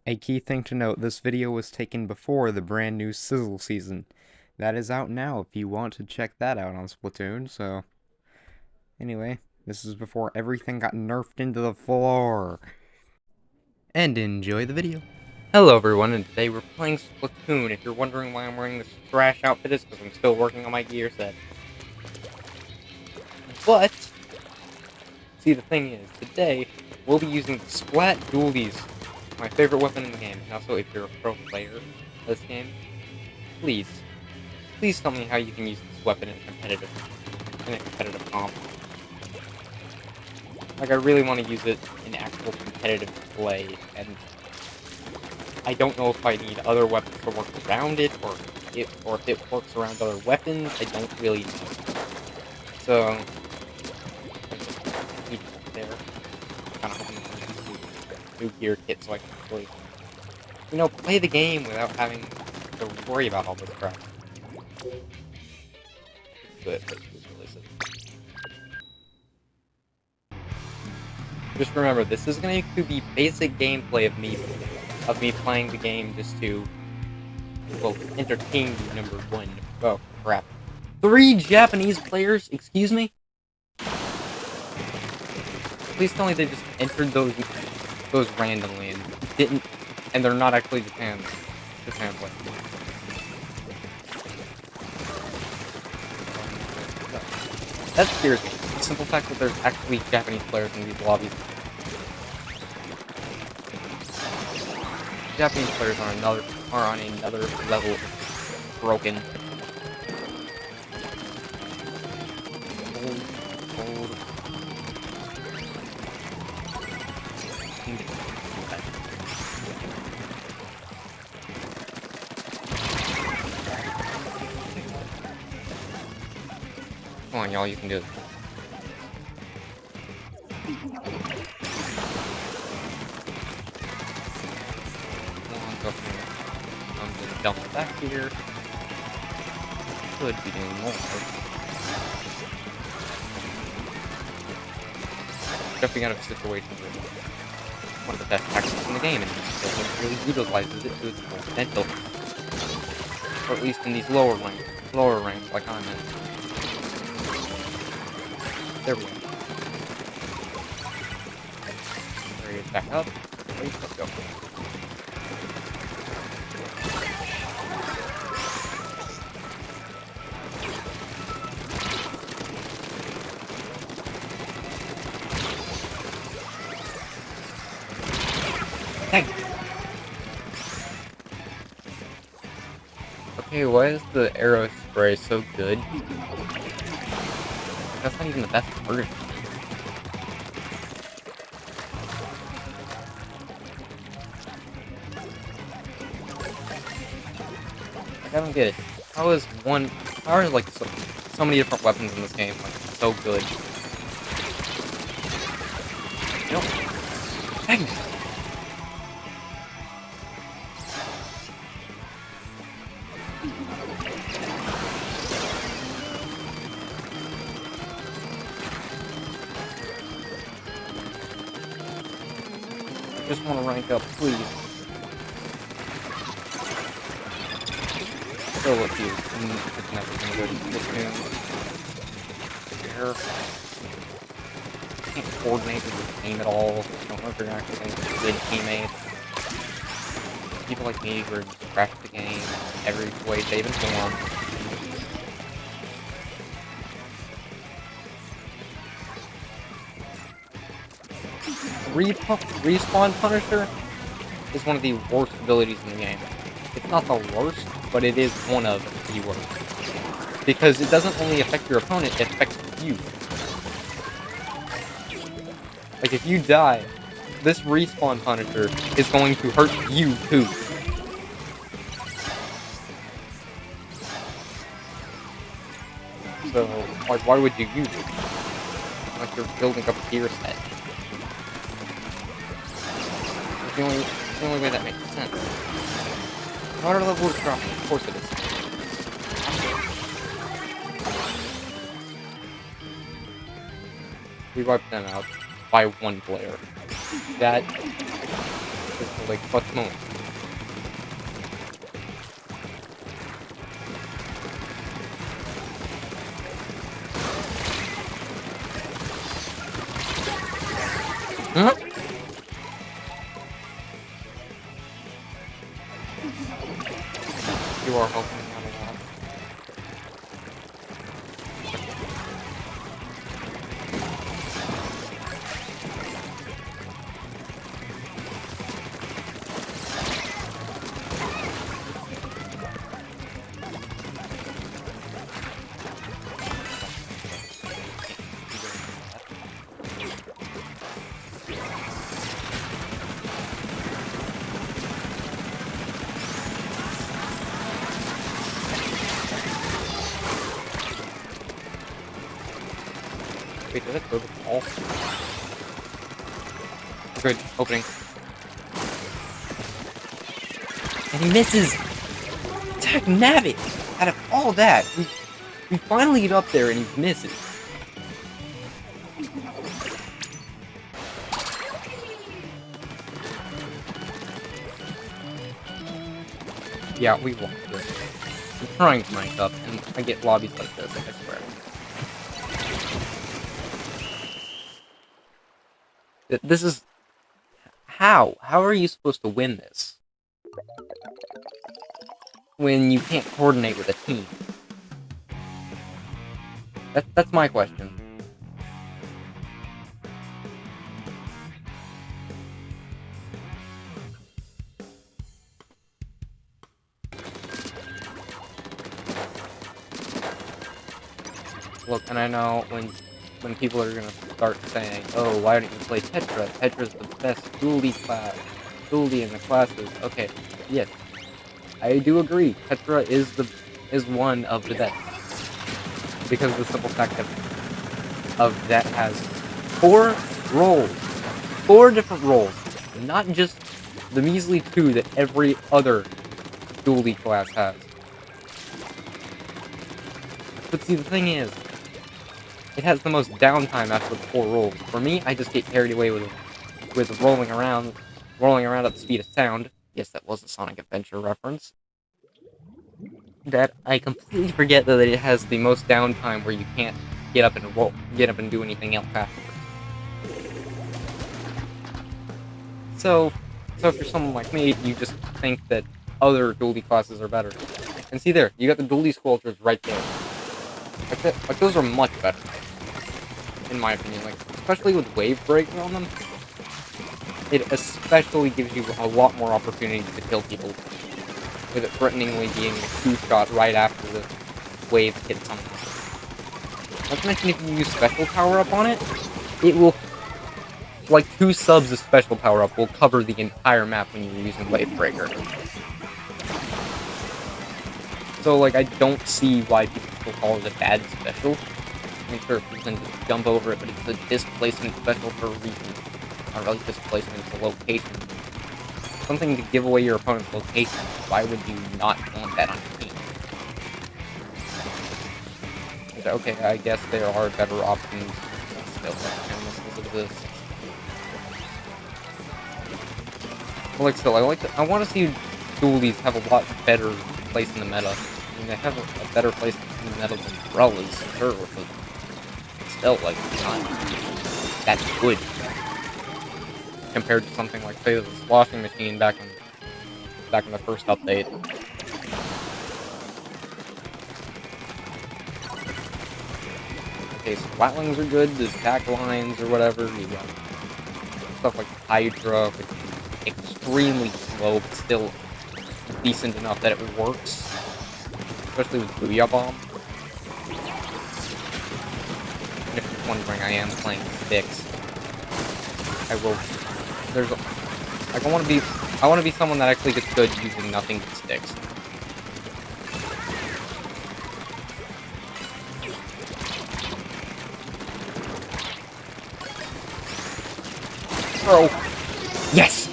A key thing to note, this video was taken before the brand new Sizzle season. That is out now if you want to check that out on Splatoon, so... Anyway, this is before everything got nerfed into the floor. And enjoy the video. Hello everyone, and today we're playing Splatoon. If you're wondering why I'm wearing this trash outfit, it's because I'm still working on my gear set. But, see, the thing is, today, we'll be using the Splat Dualies, my favorite weapon in the game. And also, if you're a pro player of this game, please tell me how you can use this weapon in a competitive comp. Like, I really want to use it in actual competitive play, and I don't know if I need other weapons to work around it, or if it works around other weapons. I don't really know. So, keep it there. Kind of hoping for new gear kit so I can actually, play the game without having to worry about all this crap. Good. Just remember, this is going to be basic gameplay of me playing the game just to, well, entertain you, number one. Oh, crap. 3 Japanese players? Excuse me? Please tell me they just entered those randomly and didn't, and they're not actually Japan players. That scares me. The simple fact that there's actually Japanese players in these lobbies. Japanese players are on another level of broken. Cold. Come on, y'all, you can do it. I'm gonna dump it back here. Could be doing more. Jumping out of situations is one of the best tactics in the game, and it really utilizes it to its full potential. Or at least in these lower ranks like I'm in. There we go. There he is, back up. Let's go. Dang. Okay, why is the arrow spray so good? That's not even the best version. Like, I don't get it. How are like so many different weapons in this game like so good? You know, dang. I just want to rank up, please. Still with you. It's never gonna go to Splatoon. Can't coordinate with the team at all. I don't know if you're actually going to be good teammates. People like me who are just crash the game every way, shape, and form. Respawn Punisher is one of the worst abilities in the game. It's not the worst, but it is one of the worst. Because it doesn't only affect your opponent, it affects you. Like, if you die, this Respawn Punisher is going to hurt you too. So, like, why would you use it? Like, you're building up a gear set. It's the only way that makes sense. Water level is dropping, of course it is. We wiped them out by 1 player. That Just like clutch moment. Huh? You are helping me out a lot. Wait, did it throw the ball? Good, opening. And he misses! Tag nabbit! Out of all that, we finally get up there and he misses. Yeah, we won this. I'm trying to rank up, and I get lobbies like this, I swear. This is... How? How are you supposed to win this? When you can't coordinate with a team? That's my question. Look, and I know when people are gonna start saying, "Oh, why don't you play Tetra? Tetra's the best dually class, dually in the classes." Okay, yes, I do agree. Tetra is one of the best because of the simple fact of that has 4 roles, 4 different roles, not just the measly 2 that every other dually class has. But see, the thing is, it has the most downtime after the 4 rolls. For me, I just get carried away with rolling around at the speed of sound. Yes, that was a Sonic Adventure reference. That I completely forget that it has the most downtime where you can't get up and do anything else afterwards. So if you're someone like me, you just think that other dually classes are better. And see there, you got the dually sculptures right there. Like those are much better, in my opinion. Like, especially with wave breaking on them, it especially gives you a lot more opportunity to kill people, with it threateningly being a 2-shot right after the wave hits something. Not to mention, if you use special power up on it, it will, like 2 subs of special power up will cover the entire map when you're using wave breaker. So, like, I don't see why people still call it a bad special. I mean, sure, you can just jump over it, but it's a displacement special for a reason. Not really displacement, it's a location. Something to give away your opponent's location. Why would you not want that on your team? But okay, I guess there are better options. Still, look at this. Well, like, still, I want to see dualies have a lot better place in the meta. I mean, they have a better place in the meta than umbrellas, sure, but still, like, not that good compared to something like, say, the sloshing machine back in the first update. Okay, so flatlings are good, there's attack lines or whatever, you got stuff like Hydra, which is extremely slow, but still decent enough that it works. Especially with Booyah Bomb. And if you're wondering, I am playing sticks. I will. Like, I want to be someone that actually gets good using nothing but sticks. Oh, yes.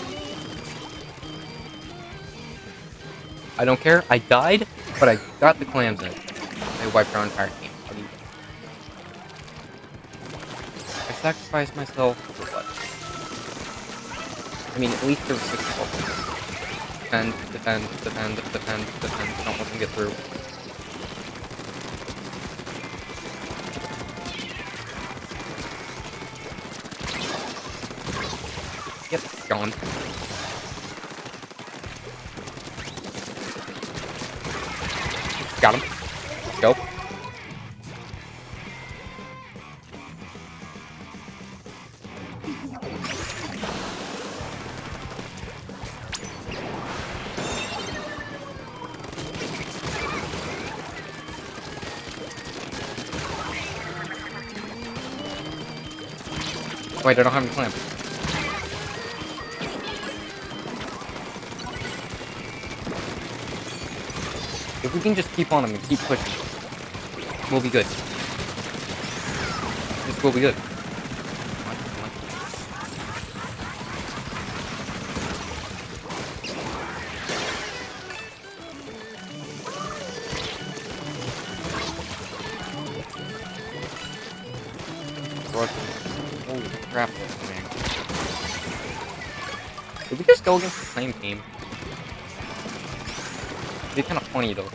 I don't care. I died, but I got the clams in. I wiped our entire team. I sacrificed myself for what? I mean, at least there was 6 levels. Defend, defend, defend, defend, defend. Don't let them get through. Yep, gone. Got him. Let's go. Wait, I don't have any clamp. If we can just keep on him and keep pushing, we'll be good. This will be good. Come on, come on. Holy crap, man. Did we just go against the same team? It'd be kind of funny though.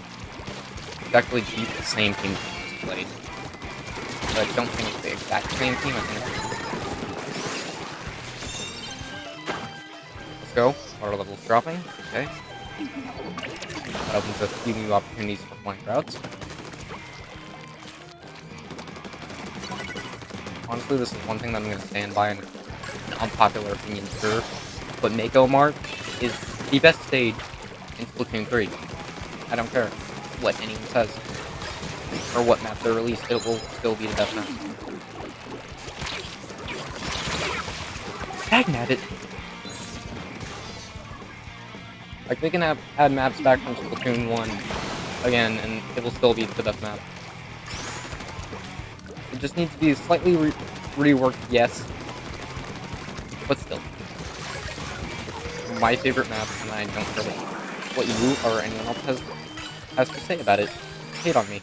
We'd actually beat the same team we just played. But I don't think it's the exact same team, I think. Let's go. Water level's dropping. Okay. That opens a few new opportunities for flank routes. Honestly, this is one thing that I'm going to stand by, and an unpopular opinion, sure. But Mako Mark is the best stage in Splatoon 3. I don't care what anyone says, or what map they're released, it will still be the best map. Dang it! Like, they can add maps back from Splatoon 1 again, and it will still be the best map. It just needs to be slightly reworked, yes, but still. My favorite map, and I don't care what you or anyone else has to say about it. Hate on me.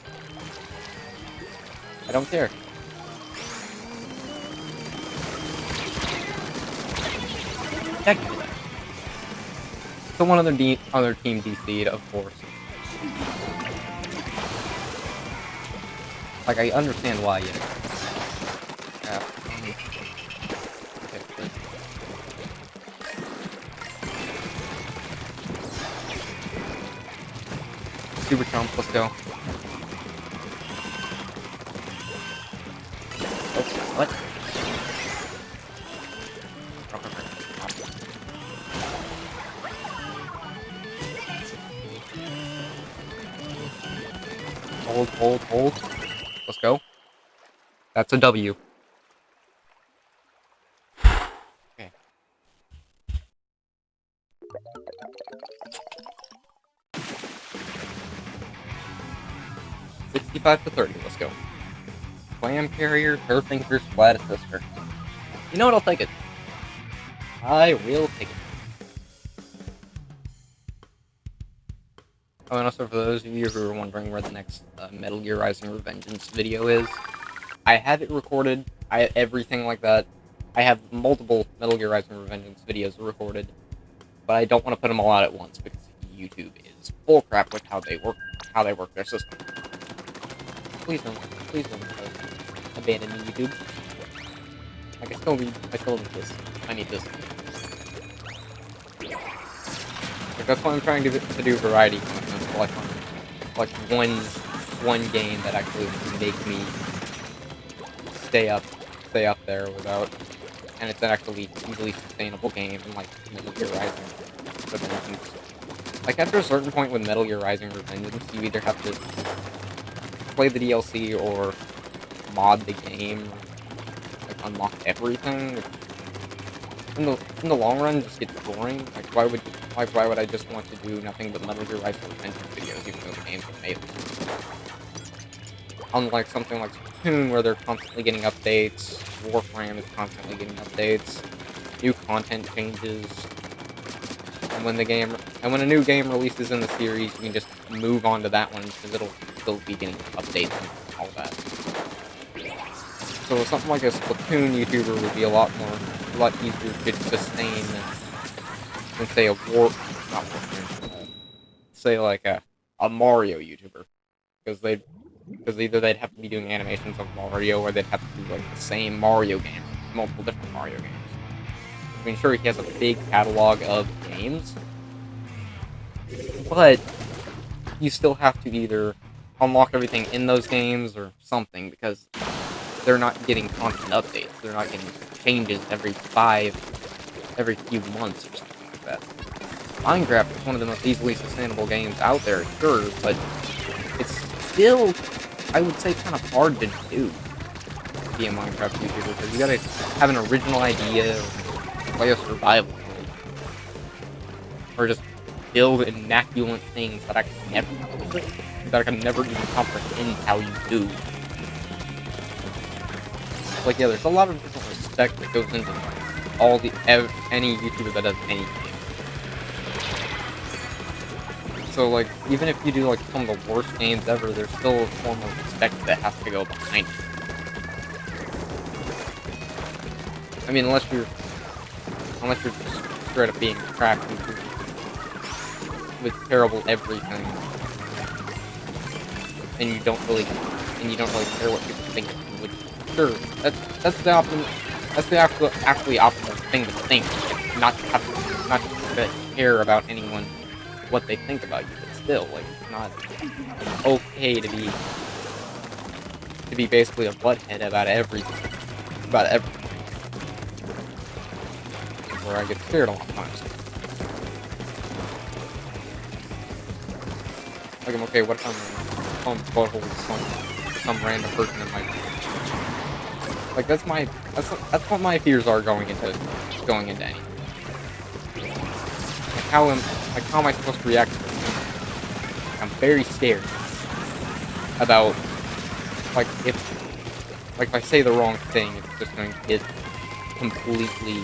I don't care. Heck. Someone on other team DC'd, of course. Like, I understand why, yeah. Okay, good. Super Chomp, let's go. Oh, what? Hold. Let's go. That's a W. Okay. $65 to $30. Let's go. Clam carrier, Turfinger, Splat Sister. You know what? I'll take it. I will take it. Oh, and also for those of you who are wondering where the next Metal Gear Rising Revengeance video is, I have it recorded. I have everything like that. I have multiple Metal Gear Rising Revengeance videos recorded, but I don't want to put them all out at once because YouTube is bullcrap with how they work their system. Please don't abandon me, YouTube. Like, I still need this. I need this. Like, that's why I'm trying to do variety content. Like one game that actually would make me stay up there without, and it's an actually easily sustainable game, and like Metal Gear Rising Revengeance. Like, after a certain point with Metal Gear Rising Revengeance, you either have to play the DLC or mod the game, like unlock everything. In the long run, just gets boring. Like, why would I just want to do nothing but Metal Gear Rising Revengeance videos, even though the game's amazing? Unlike something like Splatoon, where they're constantly getting updates, Warframe is constantly getting updates, new content changes, and when a new game releases in the series, you can just move on to that one because it'll still be getting updates and all that. So something like a Splatoon YouTuber would be a lot easier to sustain than say a not say like a Mario YouTuber, because either they'd have to be doing animations of Mario, or they'd have to do like the same Mario game, multiple different Mario games. I mean, sure, he has a big catalog of games, but you still have to either unlock everything in those games or something, because they're not getting constant updates. They're not getting changes every few months or something like that. Minecraft is one of the most easily sustainable games out there, sure, but it's still, I would say, kind of hard to do to be a Minecraft YouTuber, because you gotta have an original idea, or play a survival mode, or just build immaculate things that I can never even comprehend how you do. Like, yeah, there's a lot of different respect that goes into any YouTuber that does anything. So, like, even if you do, like, some of the worst games ever, there's still a form of respect that has to go behind it. I mean, unless you're just straight up being a crack with terrible everything, and you don't really care what people think of you, which, sure, that's the actually optimal thing to think, not to care about anyone, what they think about you, but still, like, it's not okay to be basically a butthead about everything. Where I get scared a lot of times. Like, I'm okay, what if I'm butthole with some random person in my... Like, that's what my fears are going into anything. Like, how am I supposed to react to this? I'm very scared about, like, if I say the wrong thing, it's just going to get completely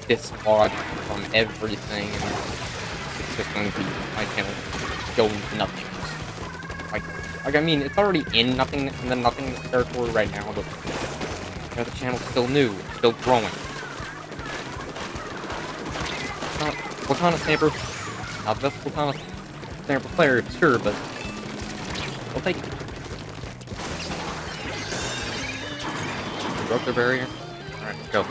dislodged from everything, and it's just going to be my channel go into nothingness. Like, I mean, it's already in the nothingness territory right now, but the channel's still new, it's still growing. Platonic Stamper, not the best Platonic Stamper player, sure, but I'll take it. We broke their barrier. Alright, let's go.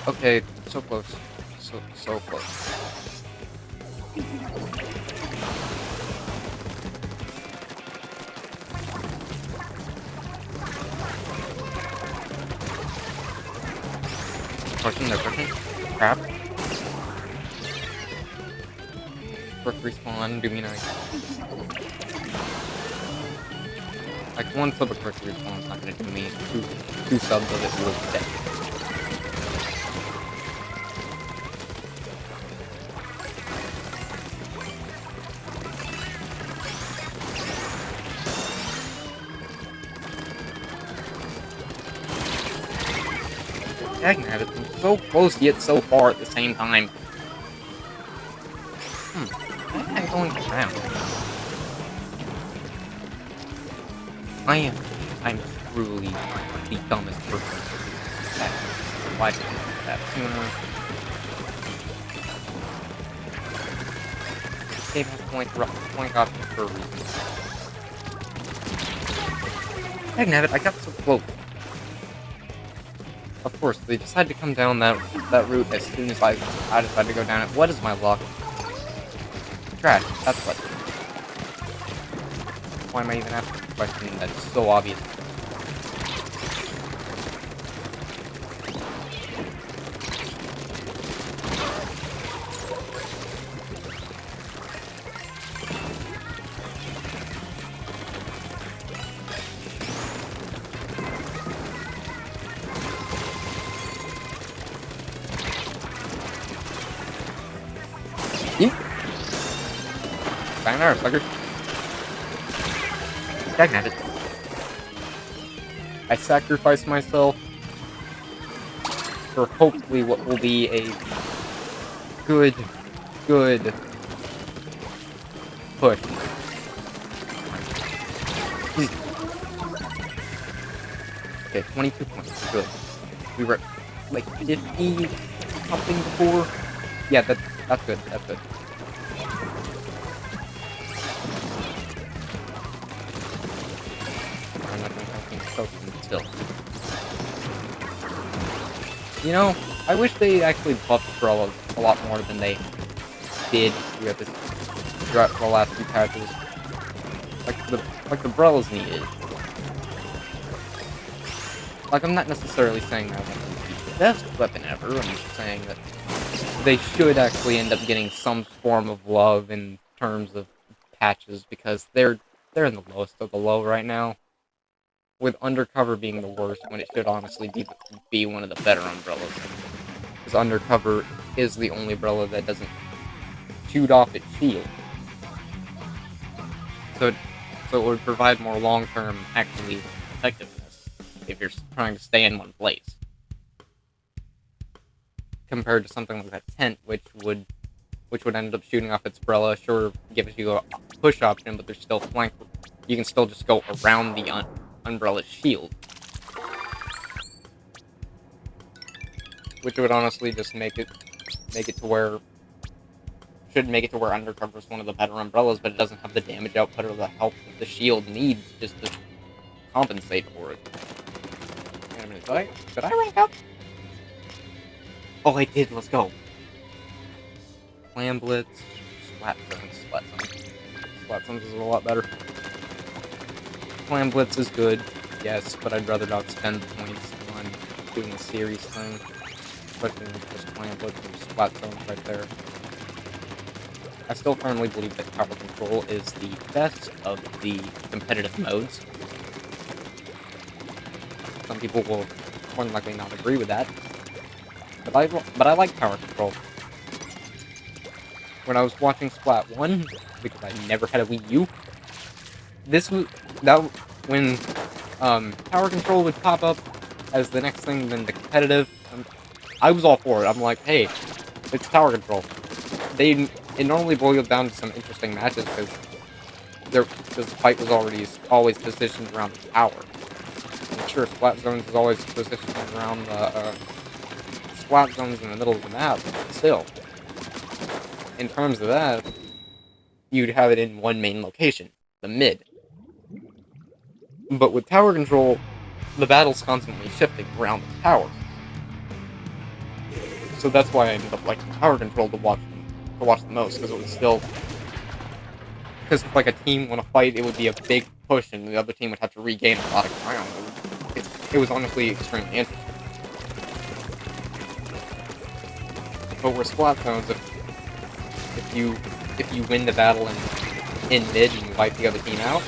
Okay, so close. So close. Pushing, they're pushing. Crap. Quick respawn, do me nice. Like, one sub of quick respawn is not gonna do me. Two subs of it will be dead. Dang it, it's so close yet so far at the same time. Why am I going around? I'm truly the dumbest person. Why did I do that? This game has point options for a reason. Dang it, I got so close. Of course, they decided to come down that route as soon as I decided to go down it. What is my luck? Trash, that's what. Why am I even asking a question that's so obvious? Sayonara, sucker. Dagnabbit. I sacrificed myself for hopefully what will be a good push. Okay, 22 points. Good. We were like 50 something before. Yeah, that's good. That's good. I'm not gonna focus until. You know, I wish they actually buffed Umbrellas a lot more than they did throughout the last few patches. Like the Umbrellas needed. Like, I'm not necessarily saying that it's the best weapon ever. I'm just saying that they should actually end up getting some form of love in terms of patches, because they're in the lowest of the low right now. With Undercover being the worst, when it should honestly be one of the better Umbrellas. Because Undercover is the only umbrella that doesn't shoot off its shield. So it would provide more long-term, actually, effectiveness if you're trying to stay in one place. Compared to something like that tent, which would end up shooting off its umbrella. Sure, gives you a push option, but there's still flank. You can still just go around the umbrella's shield, which would honestly just make it to where Undercover is one of the better umbrellas, but it doesn't have the damage output or the health that the shield needs just to compensate for it. Wait a minute, did I rank up? Oh, I did. Let's go. Clam Blitz, Splat Zones is a lot better. Clam Blitz is good, yes, but I'd rather not spend the points on doing a series thing, especially with just Clam Blitz and Splat Zones right there. I still firmly believe that Tower Control is the best of the competitive modes. Some people will more than likely not agree with that, but I like Tower Control. When I was watching Splat 1, because I never had a Wii U, when Tower Control would pop up as the next thing, then the competitive, I was all for it. I'm like, hey, it's Tower Control. It normally boils down to some interesting matches because the fight was always positioned around the tower. And sure, Splat Zones is always positioned around the Splat Zones in the middle of the map, but still. In terms of that, you'd have it in one main location, the mid. But with Tower Control, the battle's constantly shifting around the tower. So that's why I ended up liking Tower Control to watch the most, because it was still... Because if like a team won a fight, it would be a big push, and the other team would have to regain a lot of ground. It was honestly extremely interesting. But with Splat Zones, if you win the battle in mid and you wipe the other team out,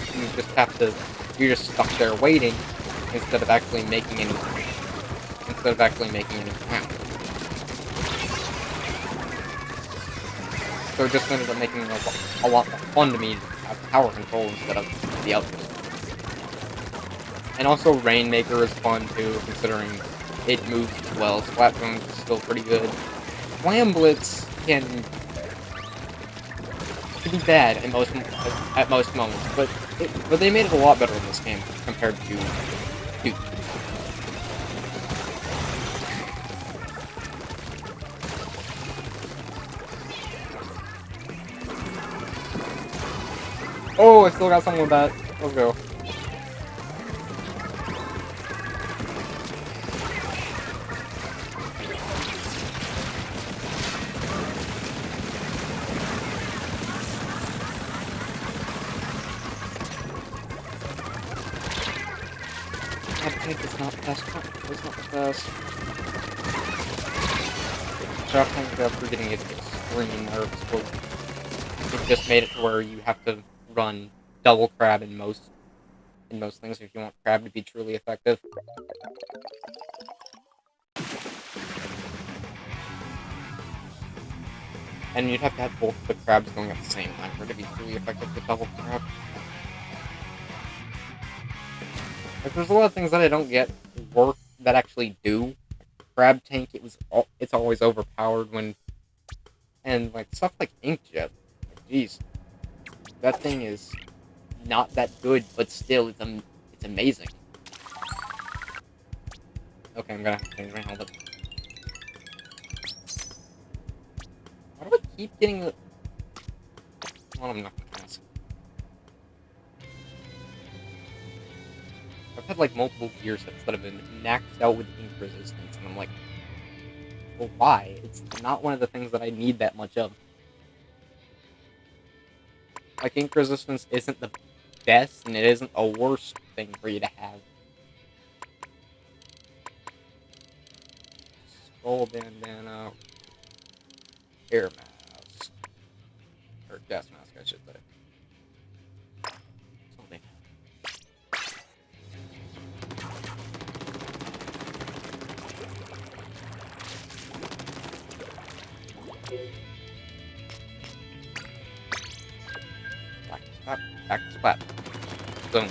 you're just stuck there waiting instead of actually making any count. So it just ended up making it a lot more fun to me to have Tower Control instead of the others. And also Rainmaker is fun too, considering it moves as well. Splat Zones is still pretty good. Clam Blitz can be bad at most moments, but they made it a lot better in this game compared to 2. Oh, I still got someone with that. Let's go. It's not the best. It's not the best. Trap tank after getting it extreme nervous. It just made it to where you have to run double crab in most things if you want crab to be truly effective. And you'd have to have both the crabs going at the same time for it to be truly effective with double crab. Like, there's a lot of things that I don't get work that actually do. Crab tank, it's always overpowered when, and like stuff like Inkjet. Jeez, That thing is not that good, but still, it's amazing. Okay, I'm gonna have to change my helmet. Why do I keep getting the... Well, I'm not gonna ask. I've had, like, multiple gear sets that have been maxed out with ink resistance, and I'm like, well, why? It's not one of the things that I need that much of. Like, ink resistance isn't the best, and it isn't a worse thing for you to have. Skull bandana, air mask, or gas mask, I should say. Something. Back to splat. Boom.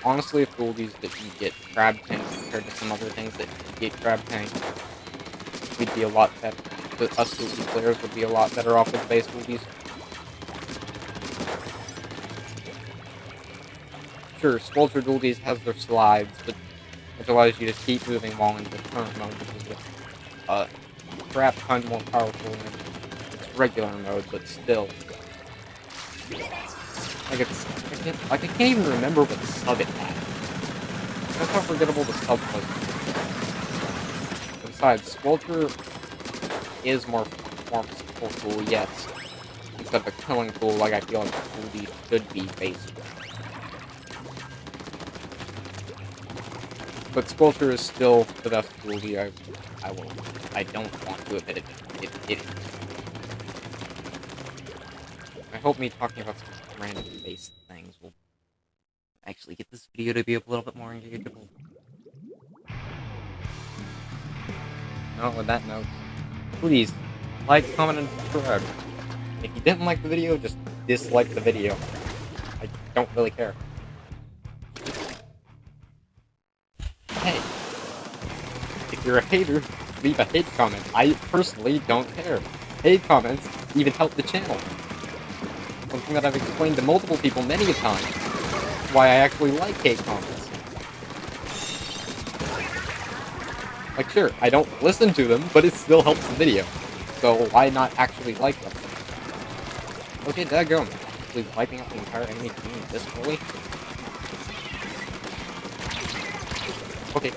Honestly, if oldies that you get crab tank compared to some other things that you get crab tank, we'd be a lot better. Us oldie players would be a lot better off with base oldies. Sure, Sculptured oldies has their slides, but which allows you to keep moving while in the current mode, which is a crap ton more powerful than its regular mode, but still. Like I can't even remember what sub it had. That's how forgettable the sub was. Besides, Sculpture is more powerful tool, yes. Instead of a killing tool, like I feel like oldies should be based. But Sculpture is still the best oldie I don't want to admit it is. I hope me talking about some random based things will actually get this video to be a little bit more engageable. No, with that note, please like, comment, and subscribe. If you didn't like the video, just dislike the video. I don't really care. Hey, if you're a hater, leave a hate comment. I personally don't care. Hate comments even help the channel. Something that I've explained to multiple people many a time. Why I actually like hate comments. Like, sure, I don't listen to them, but it still helps the video. So why not actually like them? Okay, daggone. Actually wiping out the entire enemy team this early? Okay.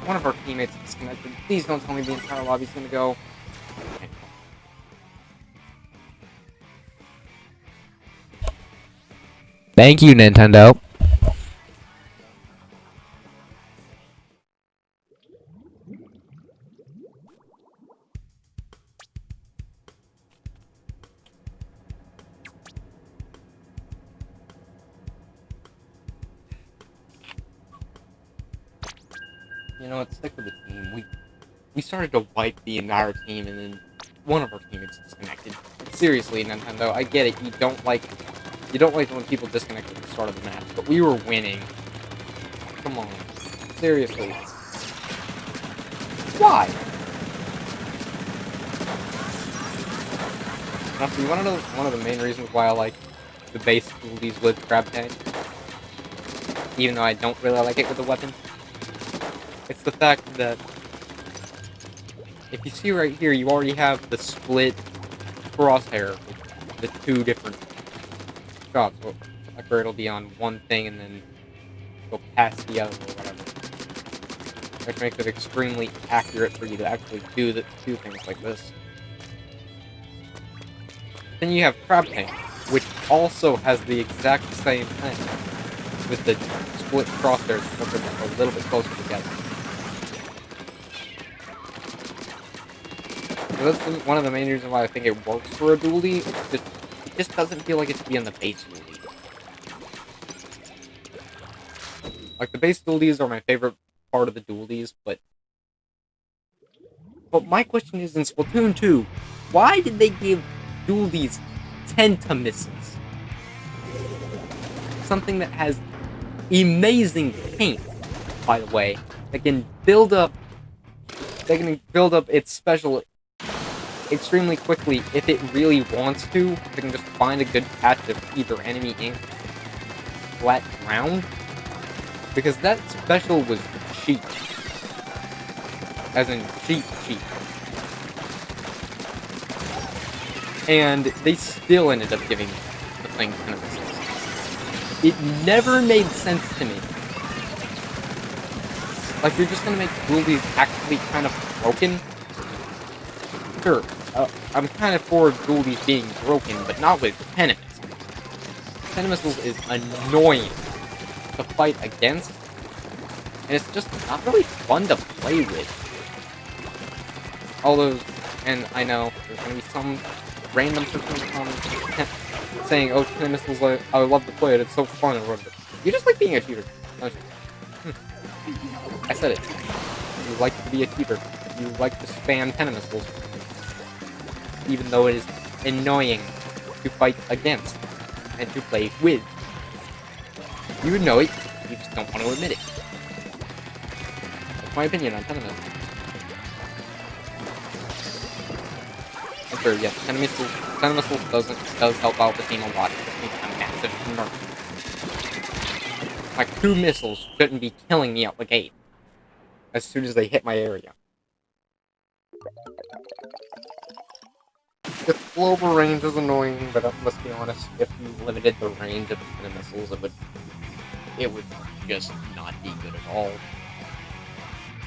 One of our teammates is disconnected. Please don't tell me the entire lobby's gonna go. Okay. Thank you, Nintendo. You know what, stick with the team. We started to wipe the entire team, and then one of our teammates disconnected. Seriously, Nintendo, I get it. You don't like when people disconnect at the start of the match, but we were winning. Come on, seriously. Why? Now, you want to know one of the main reasons why I like the base oldies with Crab Tank? Even though I don't really like it with the weapon? It's the fact that if you see right here, you already have the split crosshair with the two different shots. Like where it'll be on one thing and then go past the other or whatever. Which makes it extremely accurate for you to actually do things like this. Then you have Crab Tank, which also has the exact same thing with the split crosshairs a little bit closer together. So that's one of the main reasons why I think it works for a dually. It just doesn't feel like it should be on the base dually. Like, the base dualies are my favorite part of the dualies, but my question is, in Splatoon 2, why did they give dualies tenta missiles? Something that has amazing paint, by the way, that can build up. They can build up its special extremely quickly if it really wants to. They can just find a good patch of either enemy ink, flat ground, because that special was cheap, as in cheap. And they still ended up giving the thing kind of missiles. It never made sense to me. Like, you're just gonna make Ghoulies actually kind of broken? Sure, I'm kind of for Ghoulies being broken, but not with Venom Missiles. Venom Missiles is annoying to fight against, and it's just not really fun to play with. Although, and I know, there's gonna be some random person in the comments saying, oh, Venom Missiles, I love to play it, it's so fun, or whatever. You just like being a cheater, don't you? I said it. You like to be a cheater. You like to spam Venom Missiles. Even though it is annoying to fight against and to play with. You know it, you just don't want to admit it. That's my opinion on Venom Missiles. I'm sure, yes, Venom Missiles does help out the team a lot. It just needs a massive nerf. Like, 2 missiles shouldn't be killing me out the gate as soon as they hit my area. The global range is annoying, but let's be honest, if you limited the range of the missiles, it would just not be good at all.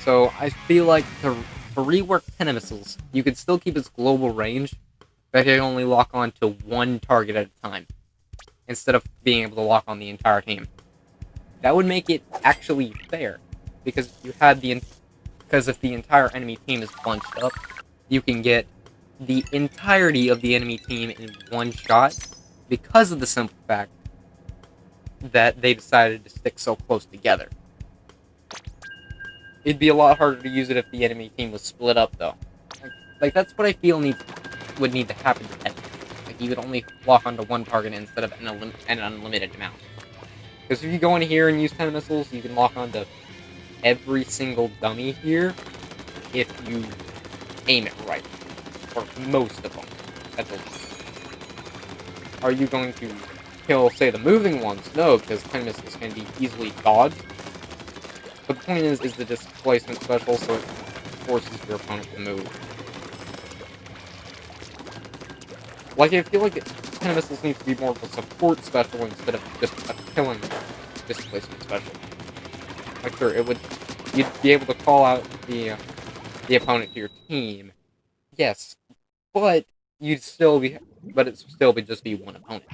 So I feel like to rework Venom Missiles, you could still keep its global range, but you only lock on to one target at a time, instead of being able to lock on the entire team. That would make it actually fair, because if the entire enemy team is bunched up, you can get the entirety of the enemy team in one shot, because of the simple fact that they decided to stick so close together. It'd be a lot harder to use it if the enemy team was split up, though. Like that's what I feel would need to happen to Venom. Like, you would only lock onto one target instead of an unlimited amount. Because if you go in here and use 10 missiles, you can lock onto every single dummy here if you aim it right. Or most of them, at the least. Are you going to kill, say, the moving ones? No, because 10 missiles can be easily dodged. But the point is the displacement special, so it forces your opponent to move. Like, I feel like 10 missiles needs to be more of a support special instead of just a killing displacement special. Like, sure, you'd be able to call out the opponent to your team, yes, but it'd still be just be one opponent.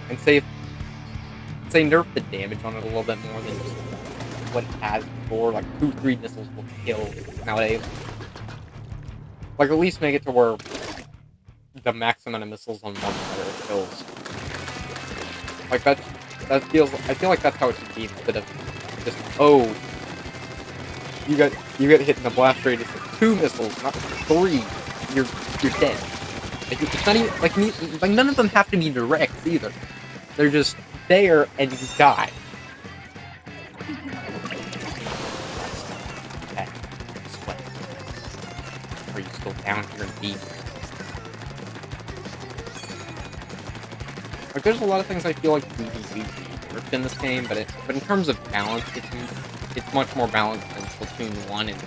And say nerf the damage on it a little bit more than just what it has before, like 2-3 missiles will kill nowadays. Like, at least make it to where the max amount of missiles on one player kills. Like, I feel like that's how it should be, instead of just, oh, you get hit in the blast radius of 2 missiles, not 3. You're dead. Like, it's not even like none of them have to be direct either. They're just there and you die. Okay. Split. Are you still down here in deep? Like, there's a lot of things I feel like worked in this game, but in terms of balance, it's much more balanced than Splatoon 1, and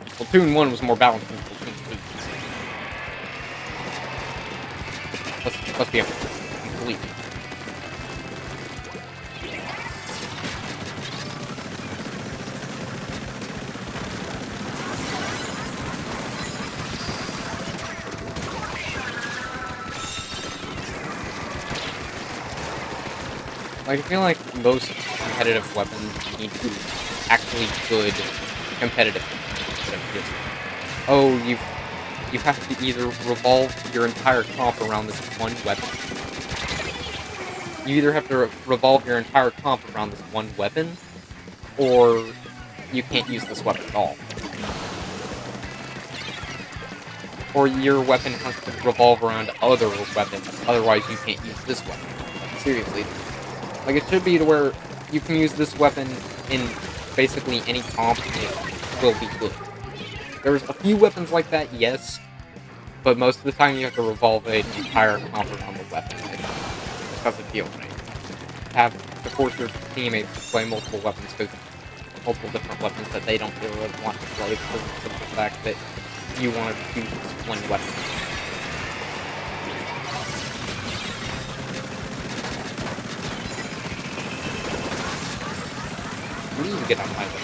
Splatoon 1 was more balanced than Splatoon 2. Let's be honest, completely. Like, I feel like most competitive weapons need to be actually good competitive. Instead of just, oh, you have to either revolve your entire comp around this one weapon. You either have to revolve your entire comp around this one weapon, or you can't use this weapon at all. Or your weapon has to revolve around other weapons, otherwise you can't use this weapon. Like, seriously. Like, it should be to where you can use this weapon in basically any comp and it will be good. There's a few weapons like that, yes, but most of the time you have to revolve an entire comp around the weapon. It just doesn't feel right. Have to force your teammates to play multiple weapons because multiple different weapons that they don't really want to play because of the simple fact that you want to choose one weapon. Please get on my level.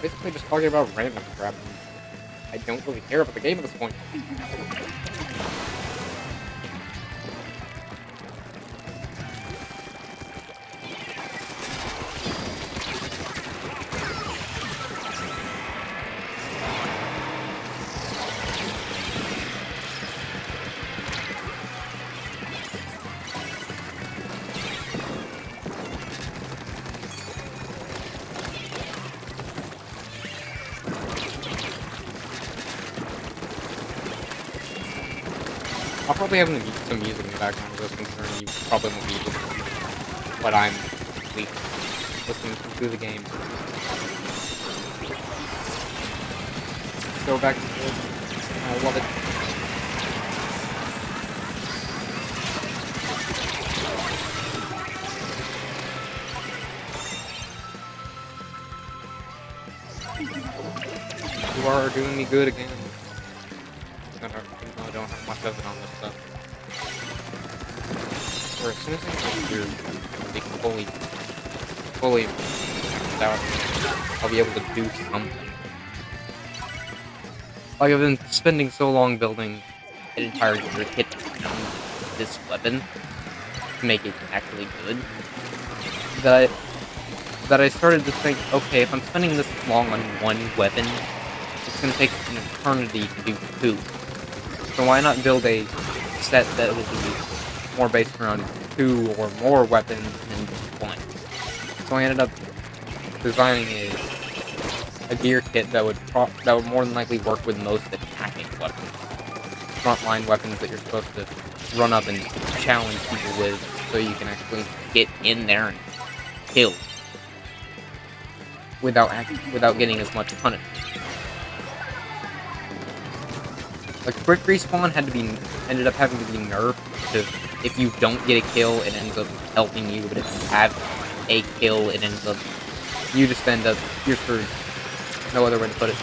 Basically just talking about random crap. I don't really care about the game at this point. I'll probably have some music in the background of this considering you probably won't be able to see what I'm listening to through the game. Go back and forth. I love it. You are doing me good again. I don't have much of it on this stuff. Or as soon as I get here, I'll be fully maxed out. I'll be able to do something. Like, I've been spending so long building an entire gear kit around this weapon to make it actually good that I started to think, okay, if I'm spending this long on one weapon, it's gonna take an eternity to do two. So why not build a set that will be more based around two or more weapons than just one? So I ended up designing a gear kit that would more than likely work with most attacking weapons, frontline weapons that you're supposed to run up and challenge people with, so you can actually get in there and kill without getting as much punishment. Like, quick respawn ended up having to be nerfed, because if you don't get a kill, it ends up helping you, but if you have a kill, it ends up, you're screwed. No other way to put it.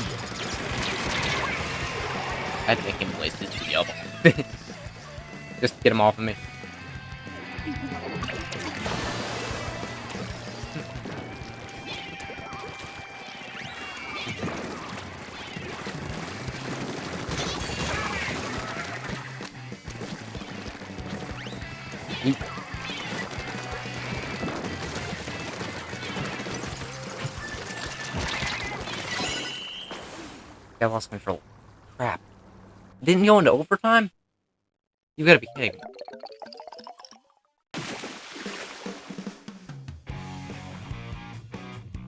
I had to make him waste his heal. Just to get him off of me. I lost control. Crap. Didn't go into overtime? You gotta be kidding me.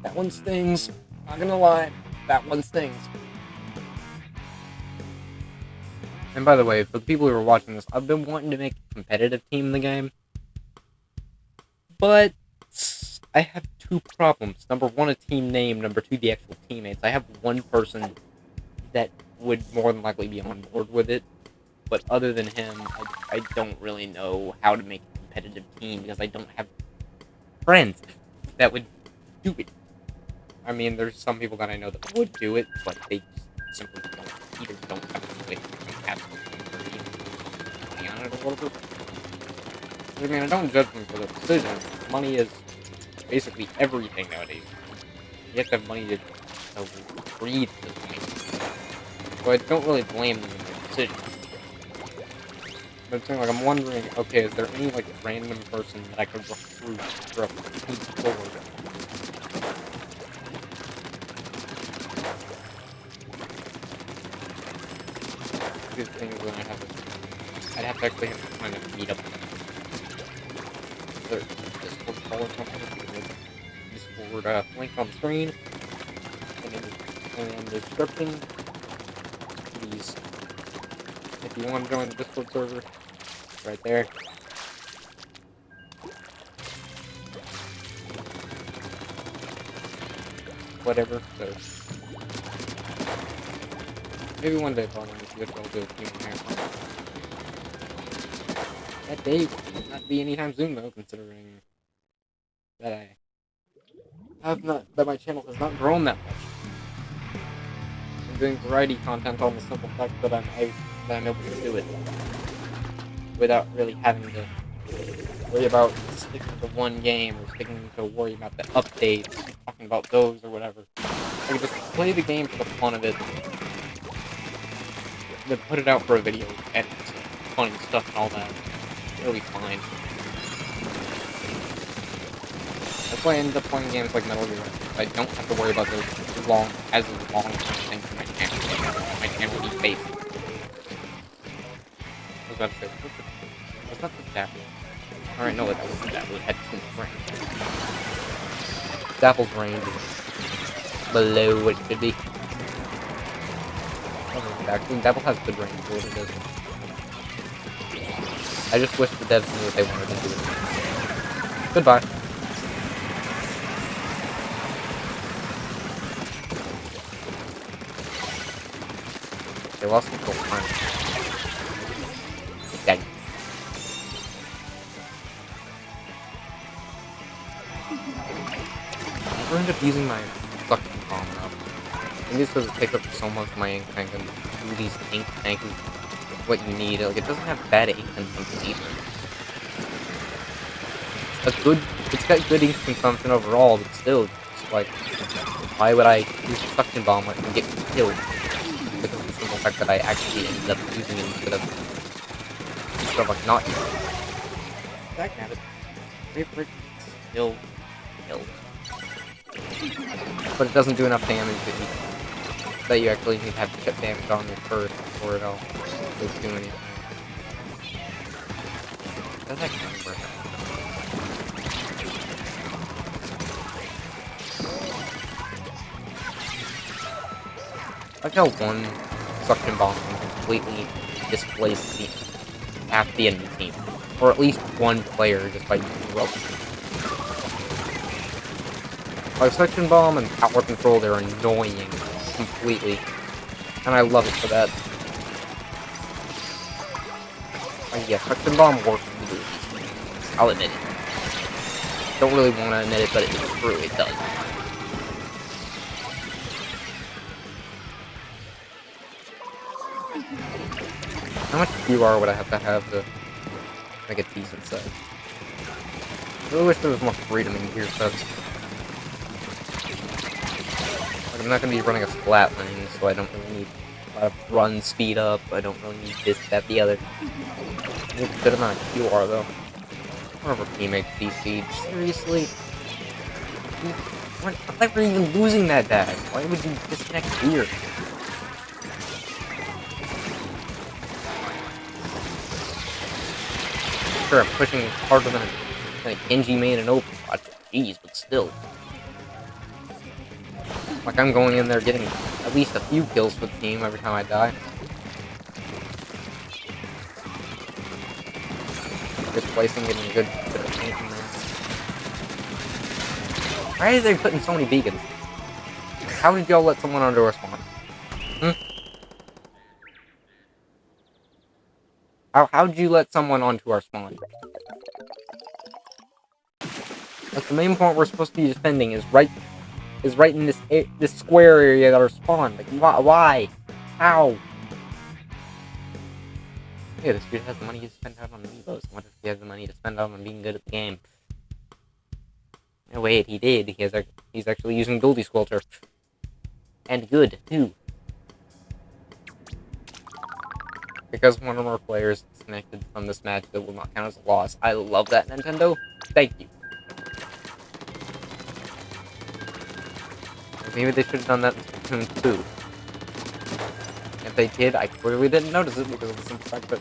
That one stings. Not gonna lie. That one stings. And by the way, for the people who are watching this, I've been wanting to make a competitive team in the game. But I have two problems. Number one, a team name. Number two, the actual teammates. I have one person that would more than likely be on board with it. But other than him, I don't really know how to make a competitive team because I don't have friends that would do it. I mean, there's some people that I know that would do it, but they simply don't have a way to have money on it or whatever. I mean, I don't judge them for the decision. Money is basically everything nowadays. You have to have money to breathe at this point. So I don't really blame them in their decision. But like, I'm wondering, okay, is there any like random person that I could recruit for a team forward? The thing is, I'd have to actually have to find a meet up. Their Discord call or something. Discord link on screen. And in the description, please If you want to join the Discord server, right there. Whatever, so maybe one day probably in the future I'll do a team marathon. That day will not be anytime soon though, considering that that my channel has not grown that much. I'm doing variety content on the simple fact that I'm able to do it without really having to worry about sticking to one game or sticking to worry about the updates, talking about those or whatever. I can just play the game for the fun of it, then put it out for a video, edit funny stuff and all that. It'll be fine. That's why I ended up playing games like Metal Gear. I don't have to worry about those long term things for my channel. My channel will be based. I was about to say, was that the Dapple? Alright, no, that wasn't the Dapple. It had too much range. Dapple's range is below what it should be. Actually, Dapple has good range for what it is. I just wish the devs knew what they wanted to do. Goodbye. They lost control time. Dang. I never end up using my suction bomb enough. I think it's because it takes up so much of my ink tank, and these ink tank is what you need. Like, it doesn't have bad ink consumption either. It's got good ink consumption overall, but still, it's like, why would I use a suction bomb and get killed? Because of the simple fact that I actually ended up using it instead of like not using it. Dagnabbit. Favorite still killed. But it doesn't do enough damage that you actually need to have chip damage on it first before it all do anything. Does that kind of work? I like how one suction bomb can completely displace half the enemy team. Or at least one player just by using rope. By suction bomb and power control, they're annoying completely. And I love it for that. Yeah, suction bomb works really easily. I'll admit it. Don't really want to admit it, but it's true, it does. How much QR would I have to make a decent set? I really wish there was more freedom in gear sets. Like, I'm not going to be running a splat lane, so I don't really need a lot of run speed up. I don't really need this, that, the other. I need a good amount of QR, though. One of our teammates DC'd. Seriously? I thought we were even losing that dash. Why would you disconnect here? Sure, I'm pushing harder than a Genji main and Overwatch. Jeez, but still. Like, I'm going in there getting at least a few kills for the team every time I die. Good placing, getting a good bit of paint in there. Why are they putting so many beacons? How did y'all let someone onto our spawn? How'd you let someone onto our spawn? Like, the main point we're supposed to be defending is right in this square area that are spawned. Like, why? How? Yeah, this dude has the money to spend out on amiibos. What if he has the money to spend out on being good at the game? No, wait, he did. He's actually using Goldie Squelcher. And good, too. Because one or more players disconnected from this match that will not count as a loss. I love that, Nintendo. Thank you. Maybe they should have done that in Splatoon 2. If they did, I clearly didn't notice it because of the simple fact that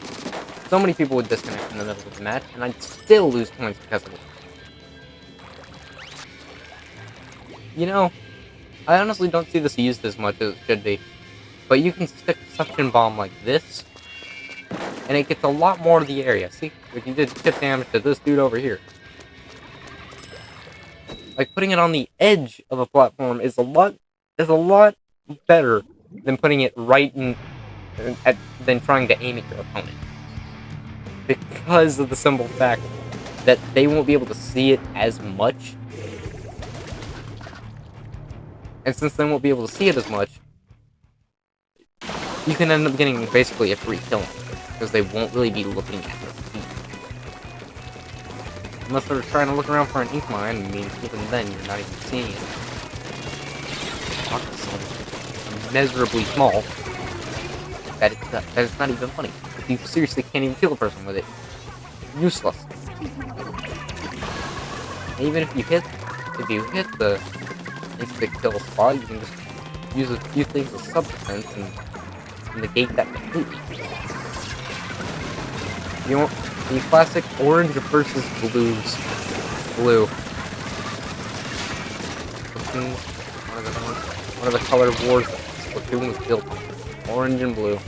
so many people would disconnect in the middle of the match, and I'd still lose points because of it. You know, I honestly don't see this used as much as it should be. But you can stick a suction bomb like this, and it gets a lot more of the area. See, like you did chip damage to this dude over here. Like putting it on the edge of a platform is a lot better than putting it right in than trying to aim at your opponent. Because of the simple fact that they won't be able to see it as much. And since they won't be able to see it as much, you can end up getting basically a free kill because they won't really be looking at the feet. Unless they're trying to look around for an ink mine, I mean, even then, you're not even seeing it. It's miserably small. That it's not even funny. You seriously can't even kill a person with it. Useless. And even if you hit the instant kill spot, you can just use a few things as substance and negate that completely. You want the classic orange versus blue. One of the color wars that Splatoon was built on. Orange and blue.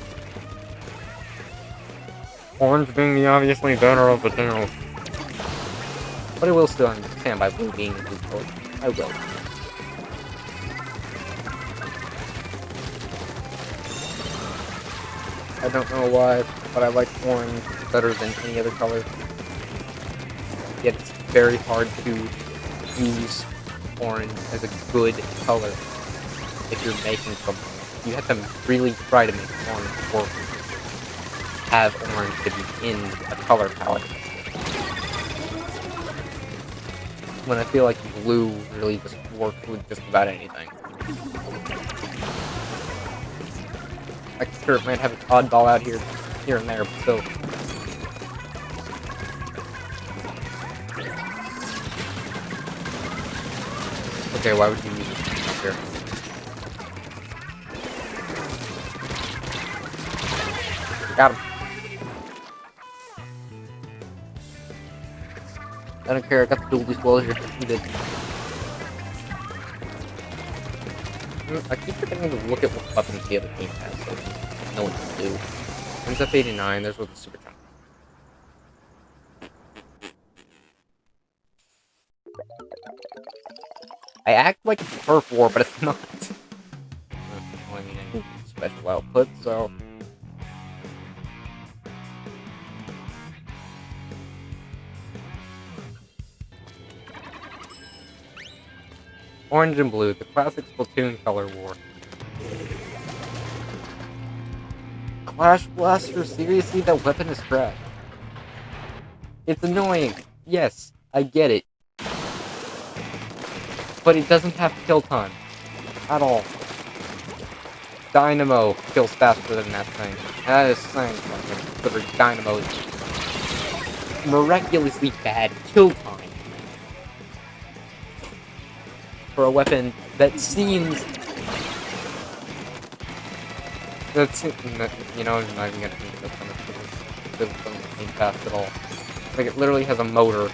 Orange being the obviously better of the two. But I will still understand by blue being the blue color. I will. I don't know why, but I like orange better than any other color. Yet it's very hard to use orange as a good color if you're making something. You have to really try to make orange work. Have orange to be in a color palette. When I feel like blue really just works with just about anything. Like, sure, it might have an oddball out here and there, but still. Okay, why would you use it here? Got him. I don't care, I got the dual disclosure. You did. I keep forgetting to look at what weapons the other team has, so I know what to do. One's F89, there's with the super jump. I act like it's Turf War, but it's not. Well, I mean, I need special output, so. Orange and blue, the classic Splatoon color war. Clash Blaster, seriously? That weapon is trash. It's annoying. Yes, I get it. But it doesn't have kill time. At all. Dynamo kills faster than that thing. That is saying something. Considering Dynamo is miraculously bad kill time. For a weapon that seems... you know, I'm not even gonna think this one. It doesn't seem fast at all. Like, it literally has a motor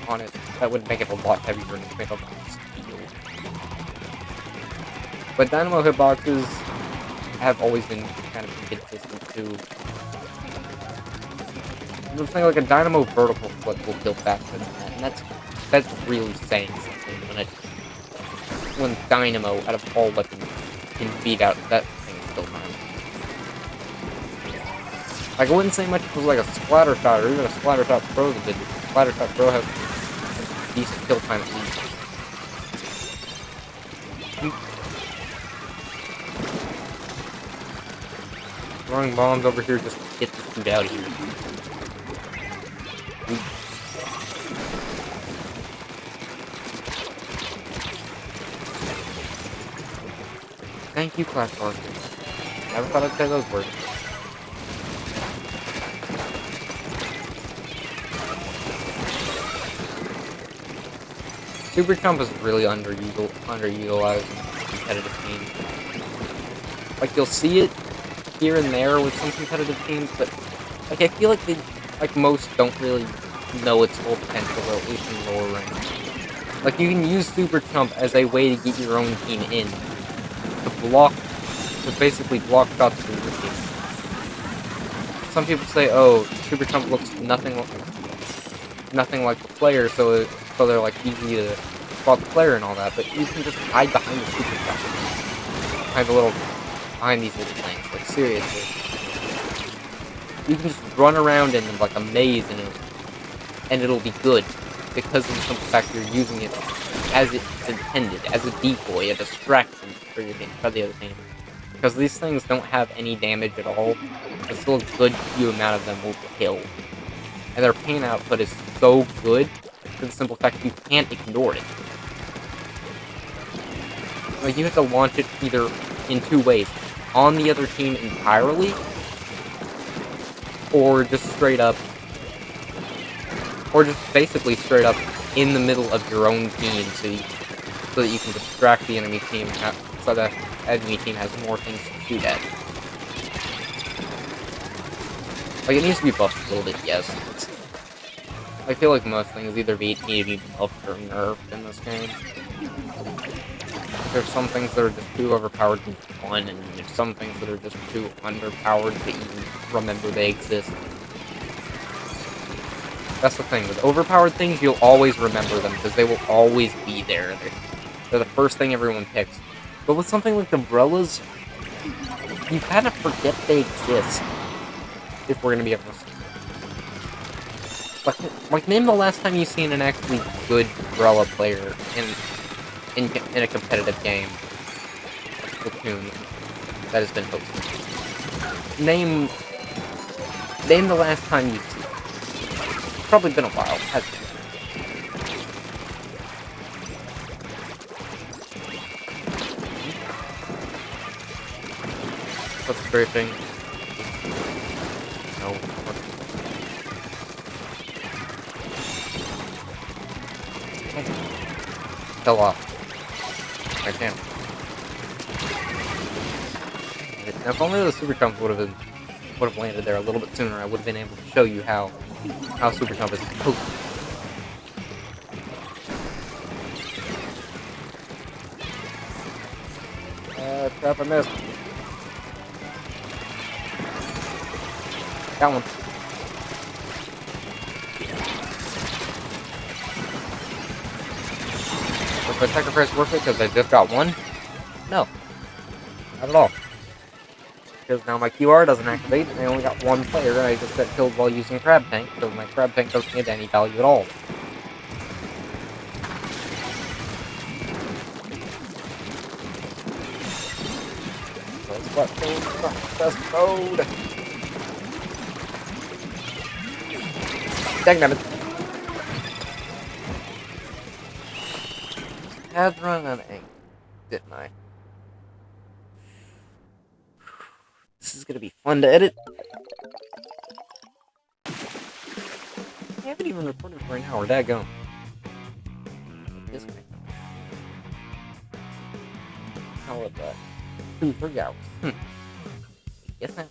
on it that would make it a lot heavier and it's made of steel. But Dynamo hitboxes have always been kind of inconsistent too. I'm saying like a Dynamo vertical flip will kill faster than that, and that's really saying something when Dynamo out of all weapons can beat out that thing's kill time. Like, I wouldn't say much if it was like a Splatter Shot or even a Splatter Shot Pro that did. Splatter Shot Pro has decent kill time at least. Throwing bombs over here just to get this dude out of here. Thank you, Clash Blaster. Never thought I'd say those words. Super Jump is really underutilized in competitive teams. Like, you'll see it here and there with some competitive teams, but like I feel like most don't really know its full potential, or at least in lower ranks. Like, you can use Super Jump as a way to get your own team in, to basically block shots through your team. some people say, oh, Super Trump looks nothing like the player, so they're like easy to spot the player and all that. But you can just hide behind the Super Trump, behind these little things. Like seriously, you can just run around in them like a maze, and it'll be good because of the simple fact you're using it as it's intended, as a decoy, a distraction for the other team. Because these things don't have any damage at all, but still a good few amount of them will kill. And their pain output is so good for the simple fact you can't ignore it. Like, you have to launch it either in two ways. On the other team entirely, or just straight up, or just basically straight up in the middle of your own team so that you can distract the enemy team, so that enemy team has more things to shoot at. Like, it needs to be buffed a little bit, yes. I feel like most things either need to be buffed or nerfed in this game. There's some things that are just too overpowered to be fun, and there's some things that are just too underpowered to even remember they exist. That's the thing, with overpowered things, you'll always remember them, because they will always be there. They're the first thing everyone picks. But with something like umbrellas, you kind of forget they exist. If we're gonna be honest. Like, name the last time you've seen an actually good umbrella player in a competitive game. Splatoon that has been hosted. Name the last time you've seen it. It's probably been a while, hasn't it? What's scraping? No. Fell off. I can't. Now, if only the Super Trump would have landed there a little bit sooner, I would have been able to show you how Super Trump is supposed to. Crap, I missed. Got one. Was my sacrifice worth it because I just got one? No. Not at all. Because now my QR doesn't activate, and I only got one player, and I just got killed while using Crab Tank, so my Crab Tank doesn't get any value at all. Splatoon best mode. Dangnabbit. Had run on ink, didn't I? This is gonna be fun to edit. I haven't even recorded for an hour, daggone. Disconnect. How about that? 2-3 hours. Yes, ma'am.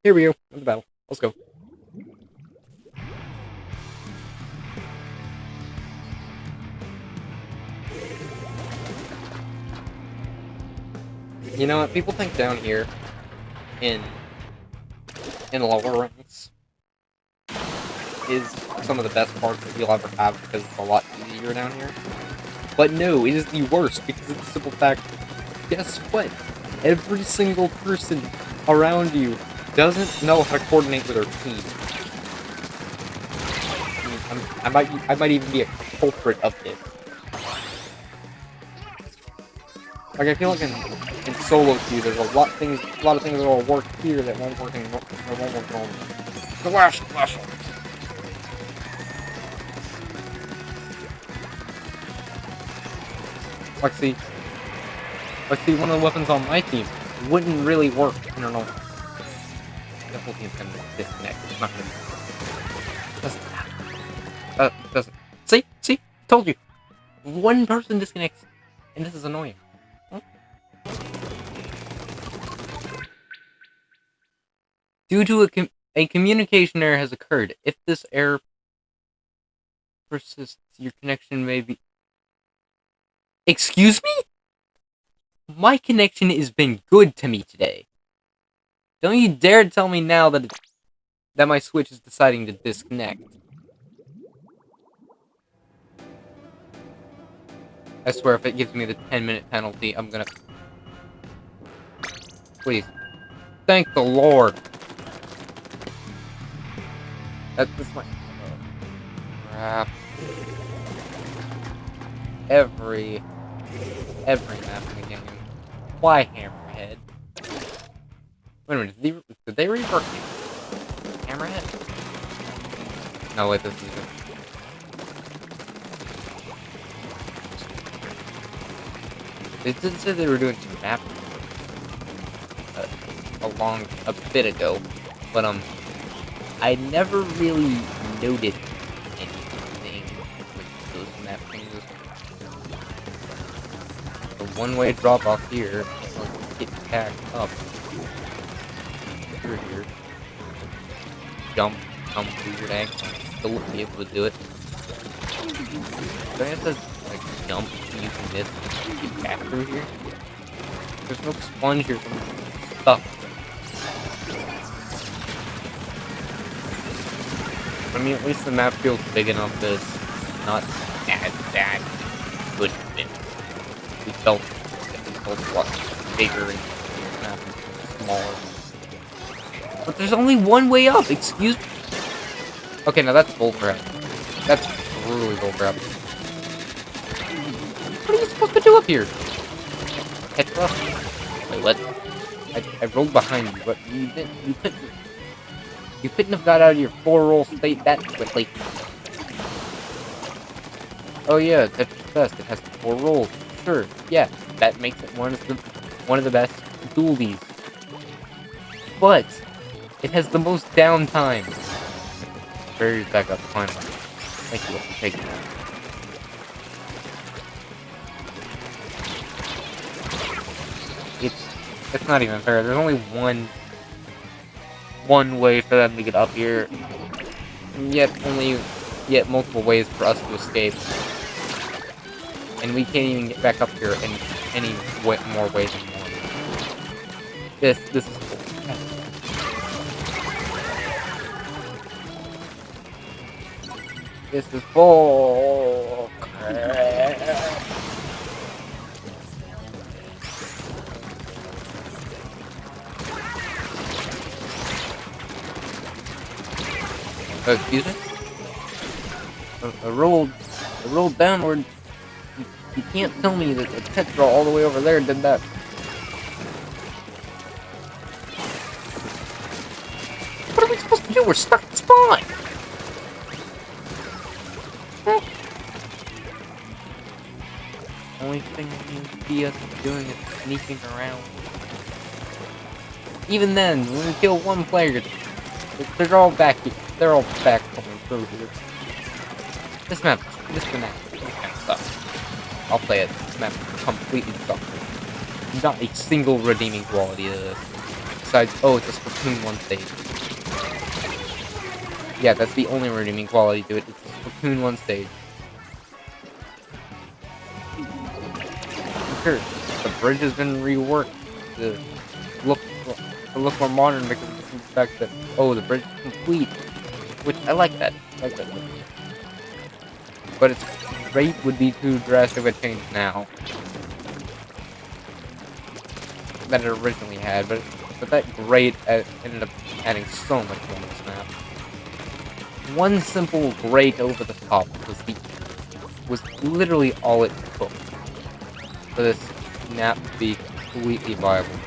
Here we go. On the battle. Let's go. You know what? People think down here in lower ranks is some of the best parts that you'll ever have because it's a lot easier down here. But no, it is the worst because of the simple fact, guess what? Every single person around you doesn't know how to coordinate with their team. I might even be a culprit of this. Like, I feel like in solo queue, there's a lot of things that will work here that won't work normally. The last one. Like, see, one of the weapons on my team wouldn't really work in a normal. The whole team's gonna disconnect. It's not gonna. Doesn't. See, told you. One person disconnects, and this is annoying. Due to a communication error has occurred. If this error persists, your connection may be... Excuse me? My connection has been good to me today. Don't you dare tell me now that my Switch is deciding to disconnect. I swear if it gives me the 10-minute penalty, I'm gonna... Please. Thank the Lord! That's my... Oh, crap. Every map in the game. Why Hammerhead? Wait a minute, did they rework Hammerhead? No, wait, this is it. They did say they were doing some map a bit ago, but I never really noted anything with those map changes. The one-way drop off here, like get back up through here, jump some weird angle, still wouldn't be able to do it. Do I have to like jump using this to get back through here? There's no sponge here from stuff. I mean, at least the map feels big enough that it's not that good fit. We felt a lot bigger and the map is smaller. But there's only one way up, excuse me? Okay, now that's bullcrap. That's truly bullcrap. What are you supposed to do up here? Petra? Wait, what? I rolled behind you, but you didn't. You couldn't have got out of your 4-roll state that quickly. Oh yeah, that's best. It has 4 rolls. Sure, yeah, that makes it one of the best dualies. But it has the most downtime. Barriers back up, finally. Thank you for taking that. It's not even fair. There's only one way for them to get up here, and yet multiple ways for us to escape, and we can't even get back up here in any more ways than one. This is cool. This is bull crap. Excuse me? I rolled downward. You can't tell me that the Tetra all the way over there did that. What are we supposed to do? We're stuck at spawn! Only thing you see us doing is sneaking around. Even then, when we kill one player, they're all back here. They're all back coming through here. This map kind of sucks. I'll play it. This map completely sucks. Not a single redeeming quality to this. Besides, oh, it's a Splatoon 1 stage. Yeah, that's the only redeeming quality to it. It's a Splatoon 1 stage. Sure, the bridge has been reworked to look more modern because of the fact that, oh, the bridge is complete. Which, I like that. But its rate would be too drastic a change now that it originally had, but that grate ended up adding so much more to this map. One simple grate over the top was literally all it took for this map to be completely viable.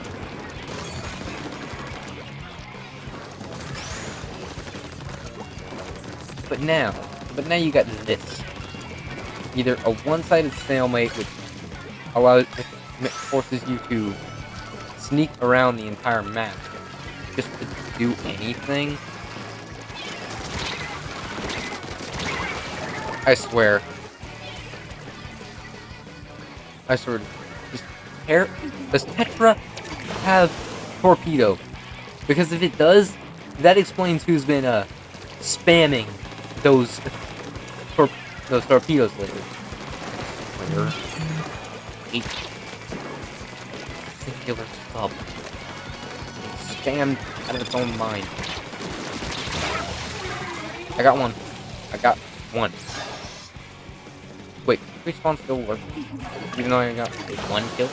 But now you got this. Either a one-sided stalemate, which forces you to sneak around the entire map just to do anything. I swear. Does Tetra have torpedo? Because if it does, that explains who's been spamming those torpedoes lately. singular sub. Stand out of its own mind. I got one. I got one. Wait, respawn still work? Even though I got one kill?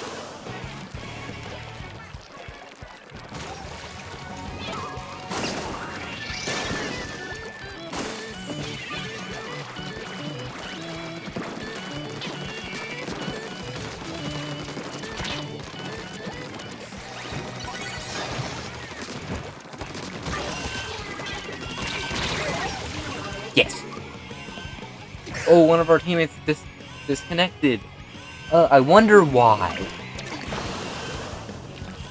Yes! Oh, one of our teammates disconnected. I wonder why.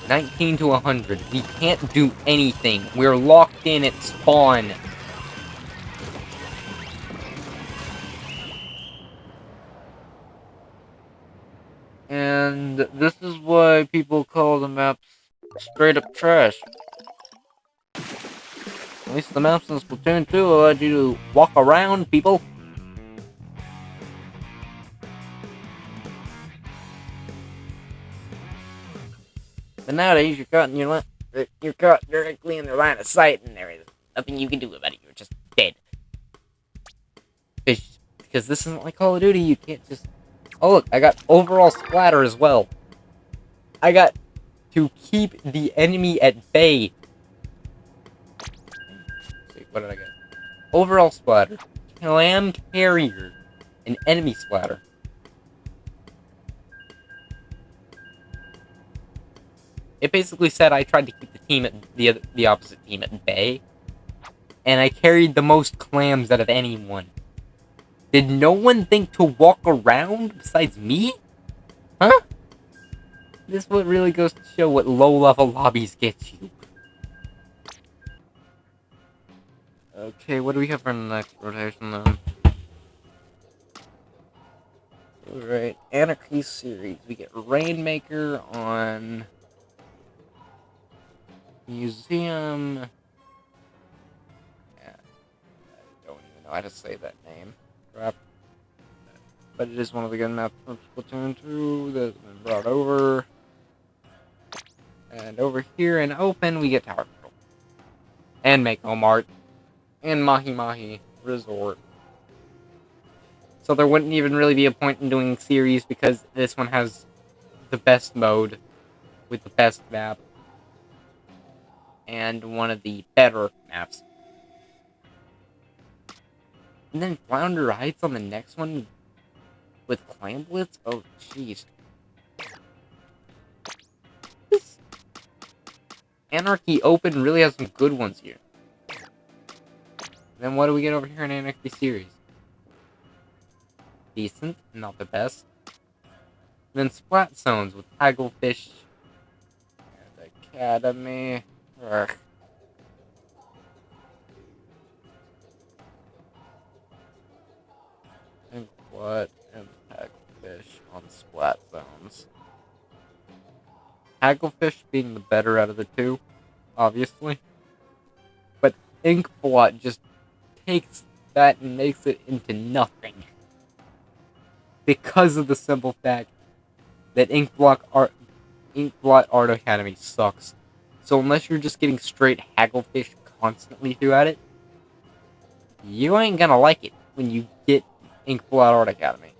19 to 100. We can't do anything. We're locked in at spawn. And this is why people call the maps straight up trash. At least the maps in Splatoon 2 allowed you to walk around, people. But nowadays, you're caught directly in their line of sight, and there is nothing you can do about it. You're just dead. Because this isn't like Call of Duty. You can't just. Oh look, I got overall splatter as well. I got to keep the enemy at bay. Let's see, what did I get? Overall splatter, clam carrier, and enemy splatter. It basically said I tried to keep the team at the opposite team at bay, and I carried the most clams out of anyone. Did no one think to walk around besides me? Huh? This what really goes to show what low-level lobbies get you. Okay, what do we have for the next rotation then? Alright, Anarchy series. We get Rainmaker on Museum. Yeah, I don't even know how to say that name. Crap. But it is one of the good maps from Splatoon 2 that's been brought over. And over here in open, we get Tower Control. And Mako Mart. And Mahi Mahi Resort. So there wouldn't even really be a point in doing series because this one has the best mode with the best map and one of the better maps. And then Flounder Heights on the next one with Clam Blitz? Oh, jeez. This Anarchy Open really has some good ones here. Then what do we get over here in Anarchy Series? Decent, not the best. Then Splat Zones with Hagglefish and Academy. Ugh. And what? And Hagglefish on Splat Zones. Hagglefish being the better out of the two, obviously. But Inkblot just takes that and makes it into nothing. Because of the simple fact that Inkblot Art Academy sucks. So unless you're just getting straight Hagglefish constantly throughout it, you ain't gonna like it when you get Inkblot Art Academy.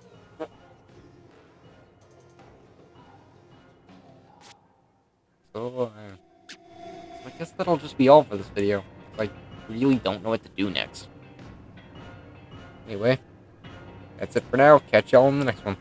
So, I guess that'll just be all for this video. I really don't know what to do next. Anyway, that's it for now. Catch y'all in the next one.